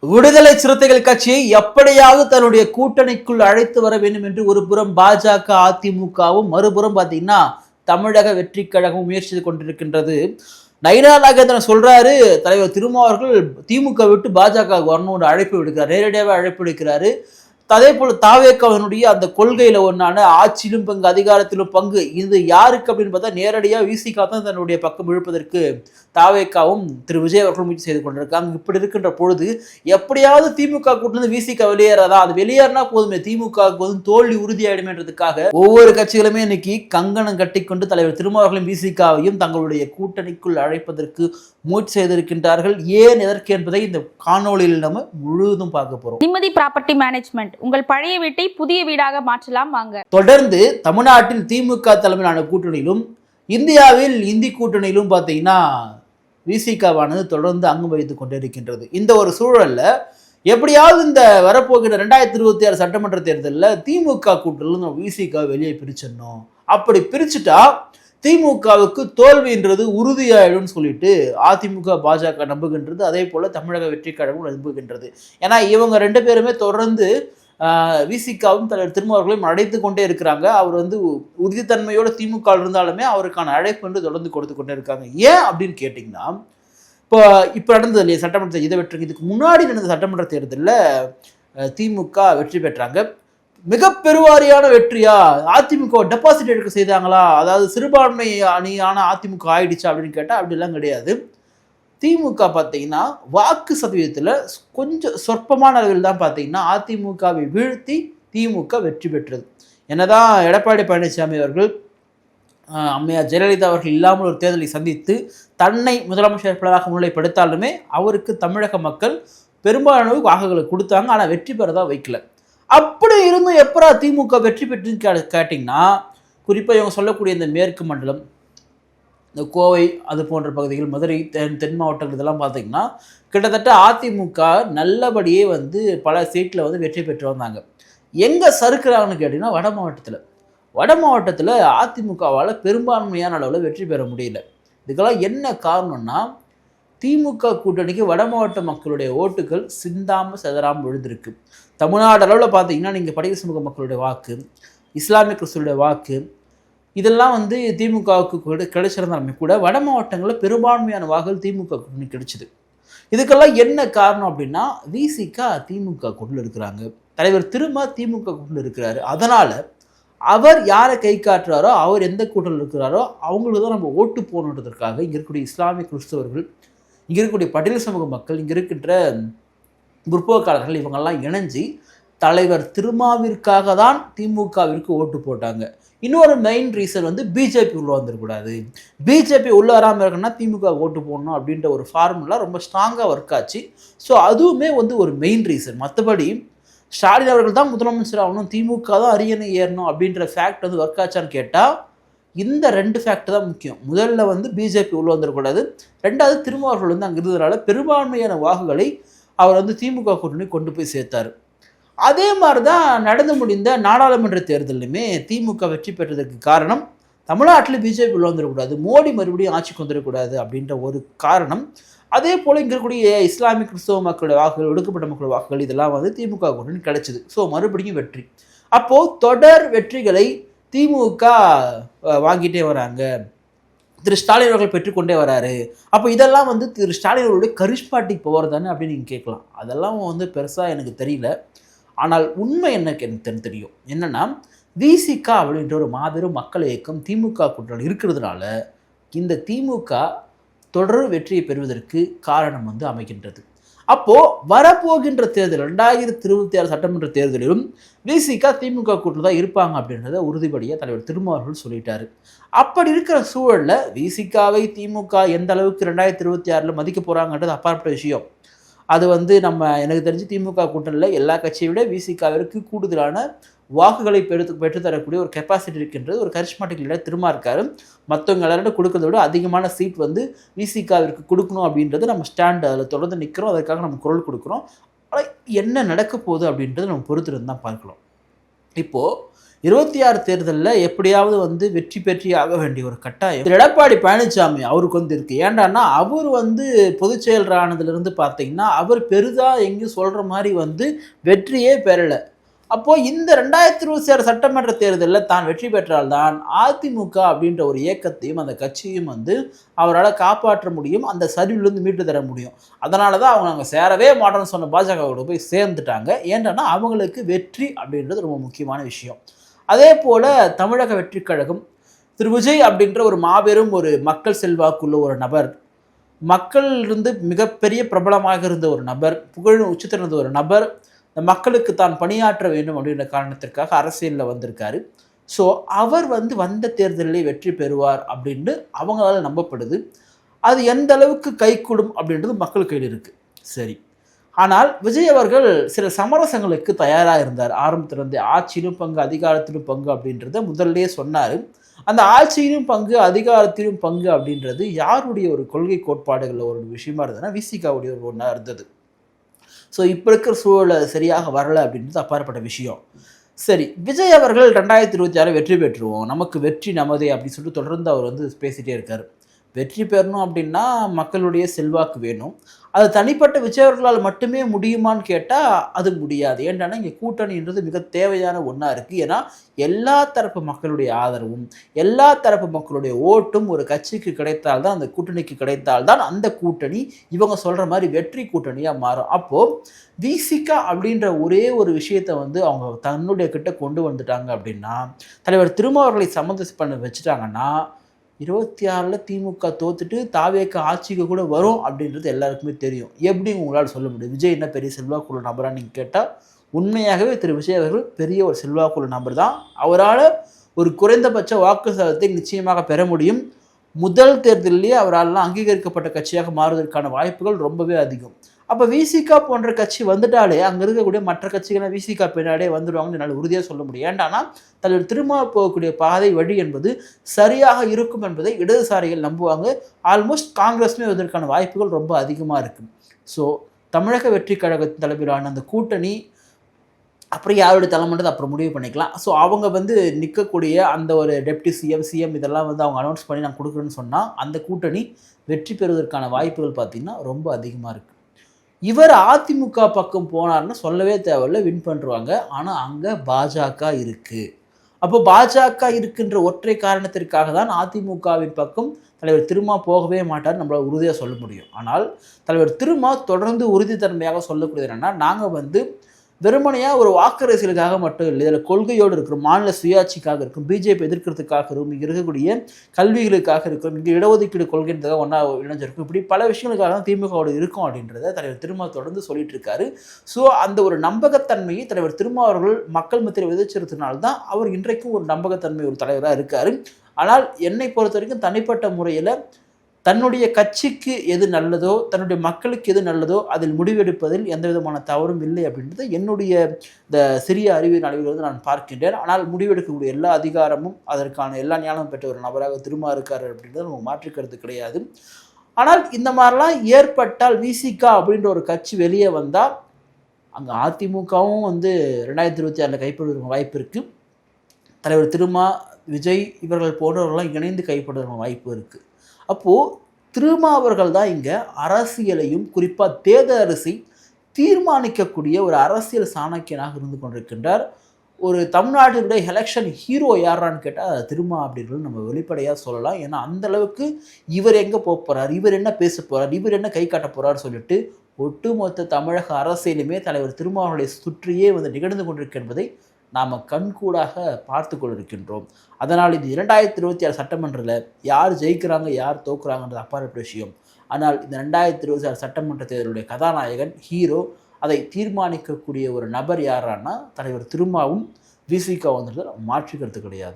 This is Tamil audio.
விடுதலை சிறுத்தைகள் கட்சியை எப்படியாவது தன்னுடைய கூட்டணிக்குள் அழைத்து வர வேண்டும் என்று ஒரு புறம் பாஜக அதிமுகவும் மறுபுறம் பார்த்தீங்கன்னா தமிழக வெற்றி கழகம் முயற்சி கொண்டிருக்கின்றது. நயினா நாகேந்திரன் சொல்றாரு, தலைவர் திருமாவர்கள் திமுக விட்டு பாஜக வரணும்னு அழைப்பு விடுக்கிறார், நேரடியாகவே அழைப்பு விடுக்கிறாரு. அதே போல தாவேக்காவினுடைய அந்த கொள்கையில ஒன்றான ஆட்சியிலும் பங்கு அதிகாரத்திலும் பங்கு இது யாருக்கு அப்படின்னு பார்த்தா நேரடியாக விசிகா தான் தன்னுடைய பக்கம் இழுப்பதற்கு தாவேக்காவும் திரு விஜய் அவர்களும் முயற்சி செய்து கொண்டிருக்காங்க. இப்படி இருக்கின்ற பொழுது எப்படியாவது திமுக கூட்டிலிருந்து விசிகா வெளியேறாதா, அது வெளியேறினா போதுமே திமுகவுக்கு வந்து தோல்வி உறுதியாயிடுமேன்றதுக்காக ஒவ்வொரு கட்சிகளுமே இன்னைக்கு கங்கணம் கட்டிக்கொண்டு தலைவர் திருமாவர்களும் விசிகாவையும் தங்களுடைய கூட்டணிக்குள் அழைப்பதற்கு முயற்சி செய்திருக்கின்றார்கள். ஏன் எதற்கு என்பதை இந்த காணொலியில் நம்ம முழுவதும் பார்க்க போறோம். நிம்மதி ப்ராப்பர்ட்டி மேனேஜ்மெண்ட், உங்கள் பழைய வீட்டை புதிய வீடாக மாற்றலாம் வாங்க. தொடர்ந்து தமிழ்நாட்டில் திமுக தலைமையிலான கூட்டணியிலும் இந்தியாவில் இந்தி கூட்டணியிலும் பார்த்தீங்கன்னா விசிகாவானது தொடர்ந்து அங்கம் வகித்துக் கொண்டிருக்கின்றது. இந்த ஒரு சூழல்ல எப்படியாவது இந்த வரப்போகிற 2026 சட்டமன்ற தேர்தலில் திமுக கூட்டணியில் விசிகா வெளியே பிரிச்சிடணும். அப்படி பிரிச்சுட்டா திமுகவுக்கு தோல்வின்றது உறுதியாயிடும் சொல்லிட்டு அதிமுக பாஜக நம்புகின்றது. அதே போல தமிழக வெற்றி கழகம் நம்புகின்றது. ஏன்னா இவங்க ரெண்டு பேருமே தொடர்ந்து விசிகாவும் தலைவர் திருமாவர்களையும் அழைத்து கொண்டே இருக்கிறாங்க. அவர் வந்து உறுதித்தன்மையோட திமுக இருந்தாலுமே அவருக்கான அழைப்பு வந்து தொடர்ந்து கொடுத்து கொண்டே இருக்காங்க. ஏன் அப்படின்னு கேட்டிங்கன்னா, இப்போ நடந்தது இல்லையா சட்டமன்ற இதை வெற்றி, இதுக்கு முன்னாடி நடந்த சட்டமன்ற தேர்தலில் திமுக வெற்றி பெற்றாங்க. மிக பெருவாரியான வெற்றியா, அதிமுக டெபாசிட் எடுக்க செய்தாங்களா, அதாவது சிறுபான்மை அணியான அதிமுக ஆயிடுச்சா அப்படின்னு கேட்டால் அப்படிலாம் கிடையாது. திமுக பார்த்தீங்கன்னா வாக்கு சதவீதத்தில் கொஞ்சம் சொற்பமான அளவில் தான் பார்த்தீங்கன்னா அதிமுகவை வீழ்த்தி திமுக வெற்றி பெற்றது. என்னதான் எடப்பாடி பழனிசாமி அவர்கள் அம்மையார் ஜெயலலிதா அவர்கள் இல்லாமல் ஒரு தேர்தலை சந்தித்து தன்னை முதலமைச்சர் வேட்பாளராக முன்னிலைப்படுத்தாலுமே அவருக்கு தமிழக மக்கள் பெரும்பாலான வாக்குகளை கொடுத்தாங்க. ஆனால் வெற்றி பெறதான் வைக்கல. அப்படி இருந்தும் எப்பரா திமுக வெற்றி பெற்றுன்னு கேட்டிங்கன்னா, குறிப்பாக இவங்க சொல்லக்கூடிய இந்த மேற்கு மண்டலம், இந்த கோவை அது போன்ற பகுதிகள், மதுரை தென் மாவட்டங்கள் இதெல்லாம் பார்த்தீங்கன்னா கிட்டத்தட்ட அதிமுக நல்லபடியே வந்து பல சீட்டில் வந்து வெற்றி பெற்று வந்தாங்க. எங்கே சறுக்கிறாங்கன்னு கேட்டிங்கன்னா வட மாவட்டத்தில் அதிமுகவால் பெரும்பான்மையான அளவில் வெற்றி பெற முடியல. இதுக்கெல்லாம் என்ன காரணம்னா, திமுக கூட்டணிக்கு வட மாவட்ட மக்களுடைய ஓட்டுகள் சிந்தாமல் செதறாமல் விழுந்திருக்கு. தமிழ்நாடு அளவில் பார்த்தீங்கன்னா நீங்கள் பட்டியல் சமூக மக்களுடைய வாக்கு, இஸ்லாமிய கிறிஸ்துவனுடைய வாக்கு இதெல்லாம் வந்து திமுகவுக்கு கிடைச்சிருந்தாலுமே கூட வட மாவட்டங்களில் பெரும்பான்மையான வாக்குகள் திமுக கூட்டணி கிடைச்சிது. இதுக்கெல்லாம் என்ன காரணம் அப்படின்னா, விசிகா திமுக கூட்டணியில் இருக்கிறாங்க, தலைவர் திரும்ப திமுக கூட்டணியில் இருக்கிறாரு. அதனால் அவர் யாரை கை காட்டுறாரோ, அவர் எந்த கூட்டணியில் இருக்கிறாரோ அவங்களுக்கு தான் நம்ம ஓட்டு போகணுன்றதுக்காக இங்கே இருக்கக்கூடிய இஸ்லாமிய கிறிஸ்தவர்கள், இங்கே இருக்கக்கூடிய பட்டியல் சமூக மக்கள், இங்கே இருக்கின்ற முற்போக்காளர்கள் இவங்கெல்லாம் இணைஞ்சி தலைவர் திருமாவிற்காக தான் திமுகவிற்கு ஓட்டு போட்டாங்க. இன்னொரு மெயின் ரீசன் வந்து பிஜேபி உள்ளே வந்துடக்கூடாது, பிஜேபி உள்ளே வராமல் இருக்குன்னா திமுக ஓட்டு போடணும் அப்படின்ற ஒரு ஃபார்முலா ரொம்ப ஸ்ட்ராங்காக ஒர்க் ஆச்சு. ஸோ அதுவுமே வந்து ஒரு மெயின் ரீசன். மற்றபடி ஸ்டாலின் அவர்கள் தான் முதலமைச்சர் ஆகணும், திமுக தான் அரியணை ஏறணும் அப்படின்ற ஃபேக்ட் வந்து ஒர்க் ஆச்சான்னு கேட்டால் இந்த ரெண்டு ஃபேக்ட் தான் முக்கியம். முதல்ல வந்து பிஜேபி உள்ளே வந்துடக்கூடாது, ரெண்டாவது திருமாவர்கள் வந்து அங்கே இருந்ததுனால பெரும்பான்மையான வாக்குகளை அவர் வந்து திமுக கூட்டணி கொண்டு போய் சேர்த்தார். அதே மாதிரி தான் நடந்து முடிந்த நாடாளுமன்ற தேர்தலுமே திமுக வெற்றி பெற்றதற்கு காரணம் தமிழ்நாட்டில் பிஜேபி உள்ள வந்துடக்கூடாது, மோடி மறுபடியும் ஆட்சிக்கு வந்துடக்கூடாது அப்படின்ற ஒரு காரணம். அதே போல் இங்கே இருக்கக்கூடிய இஸ்லாமிய கிறிஸ்தவ மக்களுடைய வாக்குகள், ஒடுக்கப்பட்ட மக்களுடைய வாக்குகள் இதெல்லாம் வந்து திமுக கூட்டணி கிடைச்சிது. ஸோ மறுபடியும் வெற்றி. அப்போது தொடர் வெற்றிகளை திமுக வாங்கிட்டே வராங்க, திரு ஸ்டாலின் அவர்கள் பெற்றுக்கொண்டே வராரு. அப்போ இதெல்லாம் வந்து திரு ஸ்டாலின் அவர்களுடைய கரிஷ்மாட்டிக் பவர் தானே அப்படின்னு நீங்கள் கேட்கலாம். அதெல்லாம் வந்து பெருசாக எனக்கு தெரியல. ஆனால் உண்மை எனக்கு தெரியும் என்னன்னா, விசிகா அப்படின்ற ஒரு மாபெரும் மக்கள் இயக்கம் திமுக கூட்டணியில் இருக்கிறதுனால இந்த திமுக தொடர் வெற்றியை பெறுவதற்கு காரணம் வந்து அமைகின்றது. அப்போது வரப்போகின்ற தேர்தல் 2026 சட்டமன்ற தேர்தலிலும் விசிகா திமுக கூட்டணி தான் இருப்பாங்க அப்படின்றத உறுதிபடியாக தலைவர் திருமாவர்கள் சொல்லிட்டாரு. அப்படி இருக்கிற சூழலில் விசிகாவை திமுக எந்த அளவுக்கு 2026 மதிக்க போகிறாங்கன்றது அப்பாற்பட்ட விஷயம். அது வந்து எனக்கு தெரிஞ்சு திமுக கூட்டணியில் எல்லா கட்சியை விட விசிகாவிற்கு கூடுதலான வாக்குகளை பெற்றுத்தரக்கூடிய ஒரு கெப்பாசிட்டி இருக்கின்றது. ஒரு கரிஷ்மாட்டிக் லீடர் திரும்ப இருக்காரு. மற்றவங்க எல்லாரும் கொடுக்கறத விட அதிகமான சீட் வந்து விசிகாவிற்கு கொடுக்கணும் அப்படின்றது நம்ம ஸ்டாண்ட் அதில் தொடர்ந்து நிற்கிறோம். அதற்காக நம்ம குரல் கொடுக்குறோம். ஆனால் என்ன நடக்க போகுது அப்படின்றது நம்ம பொறுத்திருந்து தான் பார்க்கலாம். இப்போது 26 தேர்தலில் எப்படியாவது வந்து வெற்றி பெற்றி ஆக வேண்டிய ஒரு கட்டாயம் எடப்பாடி பழனிசாமி அவருக்கு வந்து இருக்குது. ஏண்டான்னா அவர் வந்து பொதுச் செயலர் ஆனதுலேருந்து பார்த்தீங்கன்னா அவர் பெரிதாக எங்கேயும் சொல்கிற மாதிரி வந்து வெற்றியே பெறலை. அப்போது இந்த 2026 சட்டமன்ற தேர்தலில் தான் வெற்றி பெற்றால்தான் அதிமுக அப்படின்ற ஒரு இயக்கத்தையும் அந்த கட்சியும் வந்து அவரால் காப்பாற்ற முடியும், அந்த சரிவிலிருந்து மீட்டு தர முடியும். அதனால தான் அவங்க நாங்கள் சேரவே மாட்டோம்னு சொன்ன பாஜகவோட போய் சேர்ந்துட்டாங்க. ஏன்னா அவங்களுக்கு வெற்றி அப்படின்றது ரொம்ப முக்கியமான விஷயம். அதே போல் தமிழக வெற்றி கழகம் திரு விஜய் அப்படின்ற ஒரு மாபெரும் ஒரு மக்கள் செல்வாக்குள்ள ஒரு நபர், மக்கள் இருந்து மிகப்பெரிய பிரபலமாக இருந்த ஒரு நபர், புகழ் உச்சத்திருந்த ஒரு நபர், இந்த மக்களுக்கு தான் பணியாற்ற வேண்டும் அப்படின்ற காரணத்திற்காக அரசியலில் வந்திருக்காரு. ஸோ அவர் வந்து வந்த தேர்தலில் வெற்றி பெறுவார் அப்படின்னு அவங்களால நம்பப்படுது. அது எந்த அளவுக்கு கைகூடும் அப்படின்றது மக்கள் கையில் இருக்குது. சரி, ஆனால் விஜய் அவர்கள் சில சமரசங்களுக்கு தயாராக இருந்தார். ஆரம்பத்திலிருந்து ஆட்சியிலும் பங்கு அதிகாரத்திலும் பங்கு அப்படின்றத முதல்லே சொன்னார். அந்த ஆட்சியிலும் பங்கு அதிகாரத்திலும் பங்கு அப்படின்றது யாருடைய ஒரு கொள்கை கோட்பாடுகளில் ஒரு விஷயமா இருந்ததுன்னா விசிகாவுடைய ஒரு ஒன்றா இருந்தது. ஸோ இப்போ இருக்கிற சூழலை சரியாக வரலை அப்படின்றது அப்பாற்பட்ட விஷயம். சரி, விஜய் அவர்கள் 2026 வெற்றி பெற்றுவோம், நமக்கு வெற்றி நமதே அப்படின்னு சொல்லிட்டு தொடர்ந்து அவர் வந்து பேசிகிட்டே இருக்கார். வெற்றி பெறணும் அப்படின்னா மக்களுடைய செல்வாக்கு வேணும். அது தனிப்பட்ட விஜய் அவர்களால் மட்டுமே முடியுமான்னு கேட்டால் அது முடியாது. ஏன்னா இங்கே கூட்டணின்றது மிக தேவையான ஒன்றா இருக்குது. ஏன்னா எல்லா தரப்பு மக்களுடைய ஆதரவும் எல்லா தரப்பு மக்களுடைய ஓட்டும் ஒரு கட்சிக்கு கிடைத்தால்தான், அந்த கூட்டணிக்கு கிடைத்தால்தான் அந்த கூட்டணி இவங்க சொல்கிற மாதிரி வெற்றி கூட்டணியாக மாறும். அப்போது விசிகா அப்படின்ற ஒரே ஒரு விஷயத்தை வந்து அவங்க தன்னுடைய கிட்ட கொண்டு வந்துட்டாங்க அப்படின்னா, தலைவர் திருமாவர்களை சம்மந்தம் பண்ண வச்சுட்டாங்கன்னா 26 திமுக தோத்துட்டு தாவேக ஆட்சிக்கு கூட வரும் அப்படின்றது எல்லாருக்குமே தெரியும். எப்படி உங்களால் சொல்ல முடியும்? விஜய் என்ன பெரிய செல்வாக்குள்ள நபரான்னு நீங்கள் கேட்டால் உண்மையாகவே திரு விஜய் அவர்கள் பெரிய ஒரு செல்வாக்குள்ள நபர் தான். அவரால் ஒரு குறைந்தபட்ச வாக்கு சதத்தை நிச்சயமாக பெற முடியும். முதல் தேர்தலிலேயே அவரால் அங்கீகரிக்கப்பட்ட கட்சியாக மாறுவதற்கான வாய்ப்புகள் ரொம்பவே அதிகம். அப்போ விசிகா போன்ற கட்சி வந்துட்டாலே அங்கே இருக்கக்கூடிய மற்ற கட்சிகளாக விசிகா பின்னாடியே வந்துடுவாங்கன்னு என்னால் உறுதியாக சொல்ல முடியும். ஏண்டானா தலைவர் திரும்ப போகக்கூடிய பாதை வழி என்பது சரியாக இருக்கும் என்பதை இடதுசாரிகள் நம்புவாங்க. ஆல்மோஸ்ட் காங்கிரஸுமே அதற்கான வாய்ப்புகள் ரொம்ப அதிகமாக இருக்குது. ஸோ தமிழக வெற்றி கழகத்தின் தலைமையிலான அந்த கூட்டணி அப்புறம் யாருடைய தலைமைன்றது அப்புறம் முடிவு பண்ணிக்கலாம். ஸோ அவங்க வந்து நிற்கக்கூடிய அந்த ஒரு டெப்டி சிஎம் இதெல்லாம் வந்து அவங்க அனௌன்ஸ் பண்ணி நான் கொடுக்குறேன்னு சொன்னால் அந்த கூட்டணி வெற்றி பெறுவதற்கான வாய்ப்புகள் பார்த்திங்கன்னா ரொம்ப அதிகமாக இருக்குது. இவர் அதிமுக பக்கம் போனார்னு சொல்லவே தேவையில்லை, வின் பண்ணுவாங்க. ஆனால் அங்கே பாஜக இருக்குது. அப்போ பாஜக இருக்கின்ற ஒற்றை காரணத்திற்காக தான் அதிமுகவின் பக்கம் தலைவர் திருமா போகவே மாட்டார் நம்மளால் உறுதியாக சொல்ல முடியும். ஆனால் தலைவர் திருமா தொடர்ந்து உறுதித்தன்மையாக சொல்லக்கூடியது என்னென்னா, நாங்கள் வந்து வெறுமனையாக ஒரு வாக்கரசியலுக்காக மட்டும் இல்லை, இதில் கொள்கையோடு இருக்கிறோம், மாநில சுயாட்சிக்காக இருக்கும், பிஜேபி எதிர்க்கிறதுக்காக இருக்கும், இங்கே இருக்கக்கூடிய கல்விகளுக்காக இருக்கும், இங்கே இடஒதுக்கீடு கொள்கைன்றதாக ஒன்றா இணைஞ்சிருக்கும், இப்படி பல விஷயங்களுக்காக தான் திமுகவோடு இருக்கும் அப்படின்றத தலைவர் திருமா தொடர்ந்து சொல்லிட்டு இருக்காரு. ஸோ அந்த ஒரு நம்பகத்தன்மையை தலைவர் திருமா அவர்கள் மக்கள் மத்தியில் விதைச்சிருந்தனால்தான் அவர் இன்றைக்கும் ஒரு நம்பகத்தன்மை ஒரு தலைவராக இருக்கார். ஆனால் என்னை பொறுத்த வரைக்கும் தனிப்பட்ட முறையில் தன்னுடைய கட்சிக்கு எது நல்லதோ, தன்னுடைய மக்களுக்கு எது நல்லதோ அதில் முடிவெடுப்பதில் எந்த விதமான தவறும் இல்லை அப்படின்றது என்னுடைய இந்த சிறிய அறிவின் அளவில் வந்து நான் பார்க்கின்றேன். ஆனால் முடிவெடுக்கக்கூடிய எல்லா அதிகாரமும் அதற்கான எல்லா ஞானமும் பெற்ற ஒரு நபராக திரும்ப இருக்கார் அப்படின்றது நம்ம மாற்றிக்கிறது கிடையாது. ஆனால் இந்த மாதிரிலாம் ஏற்பட்டால் விசிகா அப்படின்ற ஒரு கட்சி வெளியே வந்தால் அங்கே அதிமுகவும் வந்து 2026 கைப்படுவதற்கு வாய்ப்பு இருக்குது. தலைவர் திருமா, விஜய் இவர்கள் போன்றவர்கள்லாம் இணைந்து கைப்படுவதற்கு வாய்ப்பு இருக்குது. அப்போது திருமாவர்கள் தான் இங்கே அரசியலையும் குறிப்பாக தேர்தல் அரசை தீர்மானிக்கக்கூடிய ஒரு அரசியல் சாணக்கியனாக இருந்து கொண்டிருக்கின்றார். ஒரு தமிழ்நாட்டினுடைய எலெக்ஷன் ஹீரோ யாரான்னு கேட்டால் திருமா அப்படின்றது நம்ம வெளிப்படையாக சொல்லலாம். ஏன்னா அந்தளவுக்கு இவர் எங்கே போக போகிறார், இவர் என்ன பேச போகிறார், இவர் என்ன கை காட்ட போகிறார் சொல்லிட்டு ஒட்டுமொத்த தமிழக அரசியலுமே தலைவர் திருமாவர்களை சுற்றியே வந்து நிகழ்ந்து கொண்டிருக்க என்பதை நாம் கண்கூடாக பார்த்து கொண்டிருக்கின்றோம். அதனால் இது 2026 சட்டமன்றத்தில் யார் ஜெயிக்கிறாங்க யார் தோக்குறாங்கன்றது அப்பாற்பட்ட விஷயம். ஆனால் இந்த 2026 சட்டமன்ற தேர்தலுடைய கதாநாயகன் ஹீரோ அதை தீர்மானிக்கக்கூடிய ஒரு நபர் யாரானா தலைவர் திருமாவும் விசிகா வந்துட்டு மாற்றிக்கிறது கிடையாது.